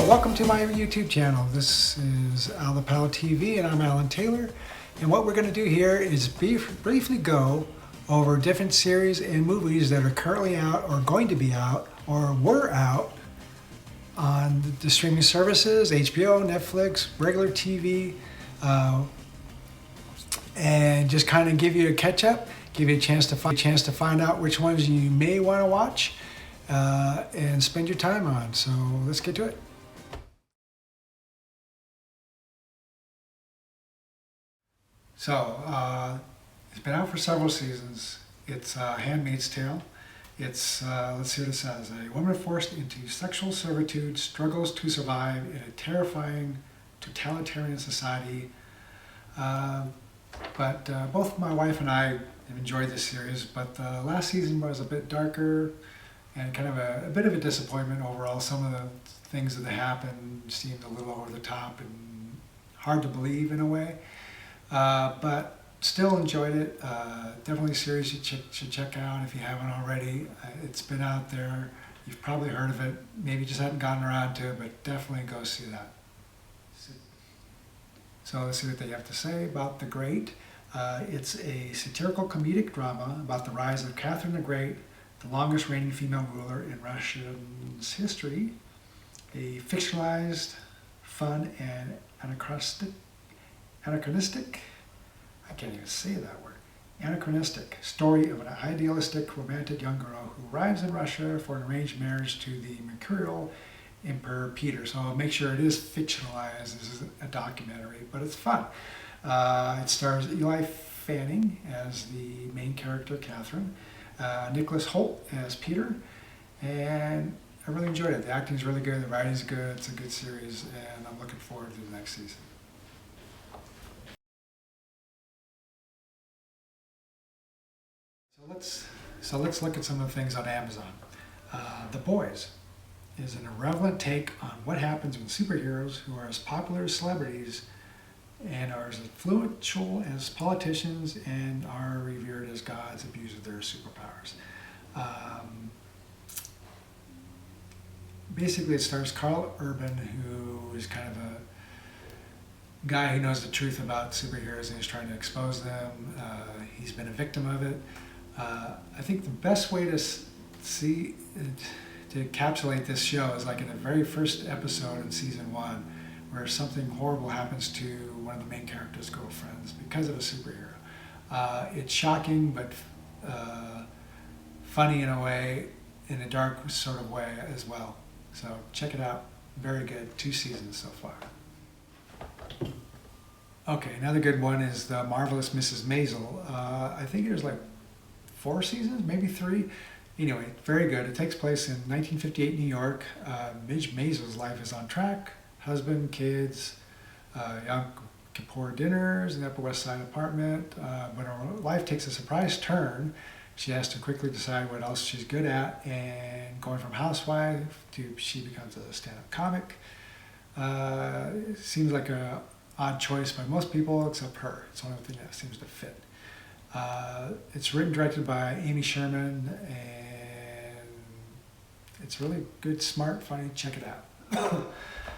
welcome to my YouTube channel. This is Al the Pal TV and I'm Alan Taylor. And what we're going to do here is briefly go over different series and movies that are currently out or going to be out or were out on the streaming services, HBO, Netflix, regular TV, and just kind of give you a catch up, give you a chance to find out which ones you may want to watch and spend your time on. So let's get to it. So it's been out for several seasons. It's Handmaid's Tale. It's, let's see what it says. A woman forced into sexual servitude struggles to survive in a terrifying totalitarian society. But both my wife and I have enjoyed this series, but the last season was a bit darker and kind of a bit of a disappointment overall. Some of the things that happened seemed a little over the top and hard to believe in a way. But still enjoyed it. Definitely a series you should check out if you haven't already. It's been out there. You've probably heard of it. Maybe just haven't gotten around to it, but definitely go see that. So let's see what they have to say about The Great. It's a satirical comedic drama about the rise of Catherine the Great, the longest reigning female ruler in Russia's history. A fictionalized, fun, and anachronistic, I can't even say that word, anachronistic story of an idealistic romantic young girl who arrives in Russia for an arranged marriage to the mercurial Emperor Peter. So make sure it is fictionalized. This is a documentary, but it's fun. It stars Eli Fanning as the main character, Catherine, Nicholas Hoult as Peter, and I really enjoyed it. The acting's really good, the writing's good, it's a good series, and I'm looking forward to the next season. So let's look at some of the things on Amazon. The Boys is an irreverent take on what happens when superheroes who are as popular as celebrities and are as influential as politicians and are revered as gods abuse of their superpowers. Basically, it stars Carl Urban, who is kind of a guy who knows the truth about superheroes and is trying to expose them. He's been a victim of it. I think the best way to see to encapsulate this show is like in the very first episode in season 1, where something horrible happens to one of the main character's girlfriends because of a superhero. It's shocking, but funny in a way, in a dark sort of way as well. So check it out. Very good. 2 seasons so far. Okay, another good one is The Marvelous Mrs. Maisel. I think there's like 4 seasons, maybe 3. Anyway, very good. It takes place in 1958 New York. Midge Maisel's life is on track. Husband, kids, Yom Kippur dinners in the Upper West Side apartment. When her life takes a surprise turn, she has to quickly decide what else she's good at, and going from housewife to she becomes a stand-up comic. Seems like an odd choice by most people except her. It's the only thing that seems to fit. It's written and directed by Amy Sherman, and it's really good, smart, funny. Check it out.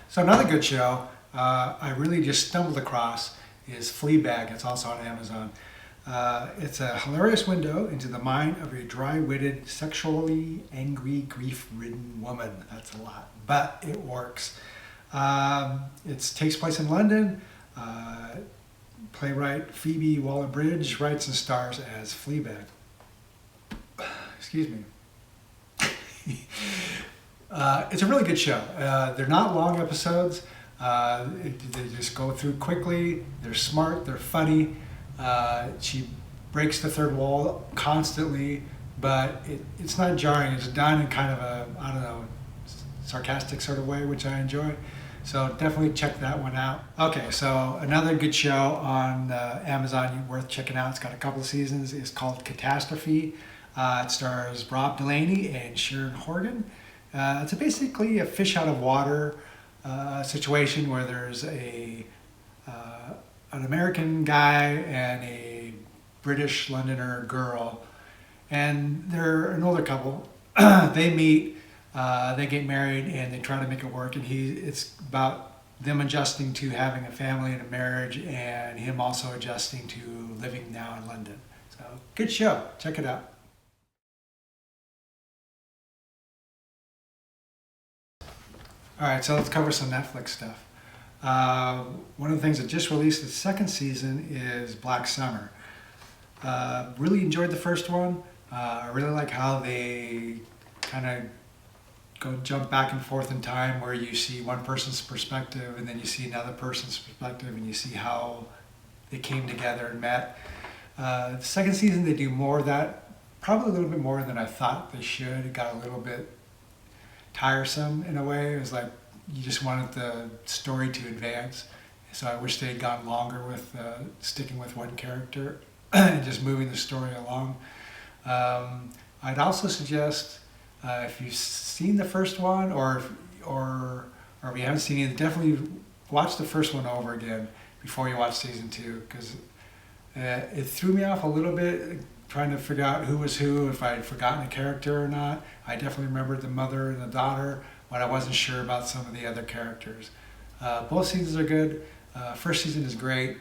So another good show I really just stumbled across is Fleabag. It's also on Amazon. It's a hilarious window into the mind of a dry-witted, sexually angry, grief-ridden woman. That's a lot, but it works. It takes place in London. Playwright Phoebe Waller-Bridge writes and stars as Fleabag. Excuse me. It's a really good show. They're not long episodes. They just go through quickly. They're smart. They're funny. She breaks the third wall constantly, but it's not jarring. It's done in kind of a, I don't know, sarcastic sort of way, which I enjoy. So definitely check that one out. Okay, so another good show on Amazon worth checking out. It's got a couple of seasons. It's called Catastrophe. It stars Rob Delaney and Sharon Horgan. It's basically a fish out of water situation where there's an American guy and a British Londoner girl, and they're an older couple. They meet They get married and they try to make it work, and it's about them adjusting to having a family and a marriage, and him also adjusting to living now in London. So good show. Check it out. All right, so let's cover some Netflix stuff. One of the things that just released its second season is Black Summer. Really enjoyed the first one. I really like how they kind of jump back and forth in time, where you see one person's perspective and then you see another person's perspective, and you see how they came together and met. The second season they do more of that, probably a little bit more than I thought they should. It got a little bit tiresome in a way. It was like you just wanted the story to advance. So I wish they had gone longer with sticking with one character and just moving the story along. I'd also suggest, if you've seen the first one, or if you haven't seen it, definitely watch the first one over again before you watch season 2, because it threw me off a little bit trying to figure out who was who, if I had forgotten a character or not. I definitely remembered the mother and the daughter, but I wasn't sure about some of the other characters. Both seasons are good. First season is great,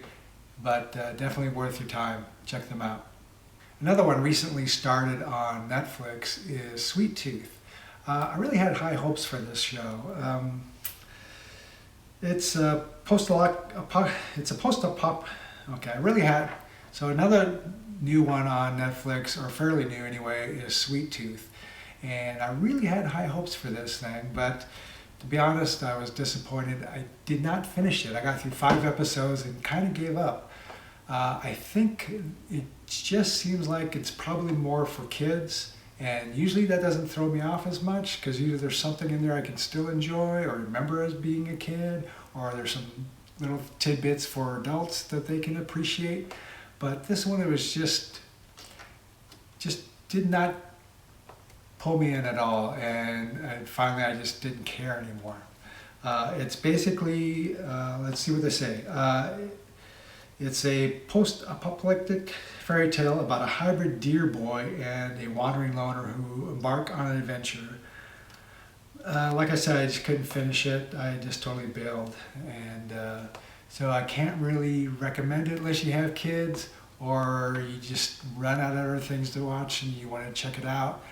but definitely worth your time. Check them out. Another one recently started on Netflix is Sweet Tooth. I really had high hopes for this show. It's a post-op. Okay, I really had. So another new one on Netflix, or fairly new anyway, is Sweet Tooth. And I really had high hopes for this thing, but to be honest, I was disappointed. I did not finish it. I got through 5 episodes and kind of gave up. I think it just seems like it's probably more for kids, and usually that doesn't throw me off as much, because either there's something in there I can still enjoy or remember as being a kid, or there's some little tidbits for adults that they can appreciate. But this one, it was just did not pull me in at all, and finally I just didn't care anymore. It's basically, let's see what they say. It's a post-apocalyptic fairy tale about a hybrid deer boy and a wandering loner who embark on an adventure. Like I said, I just couldn't finish it. I just totally bailed. And so I can't really recommend it unless you have kids, or you just run out of other things to watch and you want to check it out.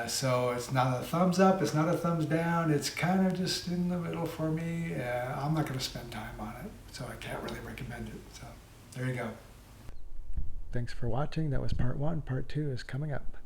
So it's not a thumbs up, it's not a thumbs down, it's kind of just in the middle for me. I'm not going to spend time on it, so I can't really recommend it. So there you go. Thanks for watching. That was part 1. Part 2 is coming up.